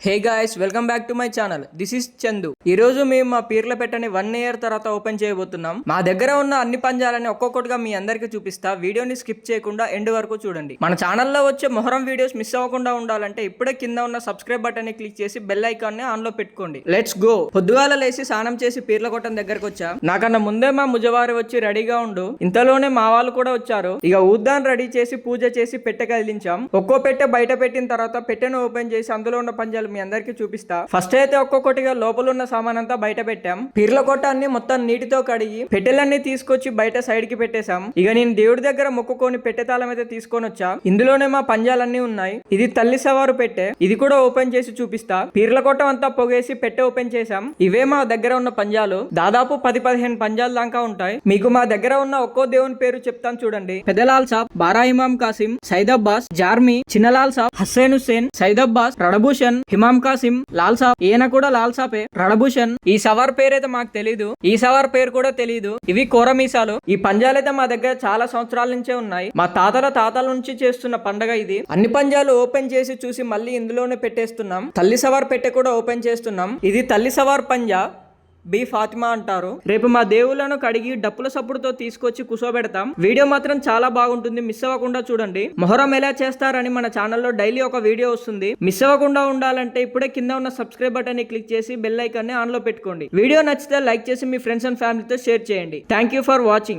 Hey guys, welcome back to my channel. This is Chandu. ఈ రోజు మేము మా పీర్ల పెట్టని 1 year తర్వాత ఓపెన్ చేయబోతున్నాం. మా దగ్గర ఉన్న అన్ని పంజాలని ఒక్కొక్కటిగా మీ అందరికి చూపిస్తా. వీడియోని స్కిప్ చేయకుండా ఎండ్ వరకు చూడండి. మన ఛానల్లో వచ్చే మొహరం వీడియోస్ మిస్ అవ్వకుండా ఉండాలంటే ఇప్పుడే కింద ఉన్న సబ్స్క్రైబ్ బటన్ ని క్లిక్ చేసి బెల్ ఐకాన్ ని ఆన్ లో పెట్టుకోండి. Let's go. పొద్దుగాల లేసి స్నానం చేసి పీర్ల కొట్టం దగ్గరకు వచ్చా. నాకన్నా ముందే మా ముజవారి వచ్చి రెడీగా ఉండు. ఇంతలోనే మా వాళ్ళు కూడా వచ్చారు. ఇక ఊద్దాన్ రెడీ చేసి పూజ చేసి పెట్టె కదిలించాం. ఒక్కో పెట్టె బయట పెట్టిన తర్వాత పెట్టెను ఓపెన్ చేసి అందులో ఉన్న పంజాలు మీ అందరికి చూపిస్తా. ఫస్ట్ అయితే ఒక్కొక్కటిగా లోపల ఉన్న సామాన్ అంతా బయట పెట్టాం. పీర్ల కొట్టాన్ని మొత్తం నీటితో కడిగి పెట్టెలన్నీ తీసుకొచ్చి బయట సైడ్ కి పెట్టేశాం. ఇక నేను దేవుడి దగ్గర మొక్కుకొని పెట్టె తాళం అయితే తీసుకొని వచ్చా. ఇందులోనే మా పంజాలన్నీ ఉన్నాయి. ఇది తల్లి సవారు పెట్టె. ఇది కూడా ఓపెన్ చేసి చూపిస్తా. పీర్ల కొట్టం అంతా పొగేసి పెట్టె ఓపెన్ చేశాం. ఇవే మా దగ్గర ఉన్న పంజాలు. దాదాపు 10-15 పంజాల దాకా ఉంటాయి. మీకు మా దగ్గర ఉన్న ఒక్కో దేవుని పేరు చెప్తాను చూడండి. పెద్దలాల్ సాబ్, బారా ఇమాం కాసిం, సైద్ అబ్బాస్, జార్మి, చిన్నలాల్ సాబ్, హస్సేన్ హుస్సేన్, సైద్ అబ్బాస్, రణభూషణ్, హిమాం కాసిం, లాల్ సాబ్. ఈయన కూడా లాల్ సాబే. రణభూషణ్. ఈ సవార్ పేరైతే మాకు తెలీదు. ఈ సవార్ పేరు కూడా తెలీదు. ఇవి కోరమీసాలు. ఈ పంజాలైతే మా దగ్గర చాలా సంవత్సరాల నుంచే ఉన్నాయి. మా తాతల నుంచి చేస్తున్న పండగ ఇది. అన్ని పంజాలు ఓపెన్ చేసి చూసి మళ్ళీ ఇందులోనే పెట్టేస్తున్నాం. తల్లి సవార్ పెట్టె కూడా ఓపెన్ చేస్తున్నాం. ఇది తల్లి సవార్ పంజా. బి ఫాతిమా అంటారు. రేపు మా దేవుళ్ళను కడిగి డప్పుల సప్పుడుతో తీసుకొచ్చి కుసోబెడతాం. వీడియో మాత్రం చాలా బాగుంటుంది. మిస్ అవ్వకుండా చూడండి. మొహరం ఎలా చేస్తారని మన ఛానల్లో డైలీ ఒక వీడియో వస్తుంది. మిస్ అవ్వకుండా ఉండాలంటే ఇప్పుడే కింద ఉన్న సబ్స్క్రైబ్ బటన్ ని క్లిక్ చేసి బెల్ ఐకాన్ ని ఆన్ లో పెట్టుకోండి. వీడియో నచ్చితే లైక్ చేసి మీ ఫ్రెండ్స్ అండ్ ఫ్యామిలీతో షేర్ చేయండి. Thank you for watching.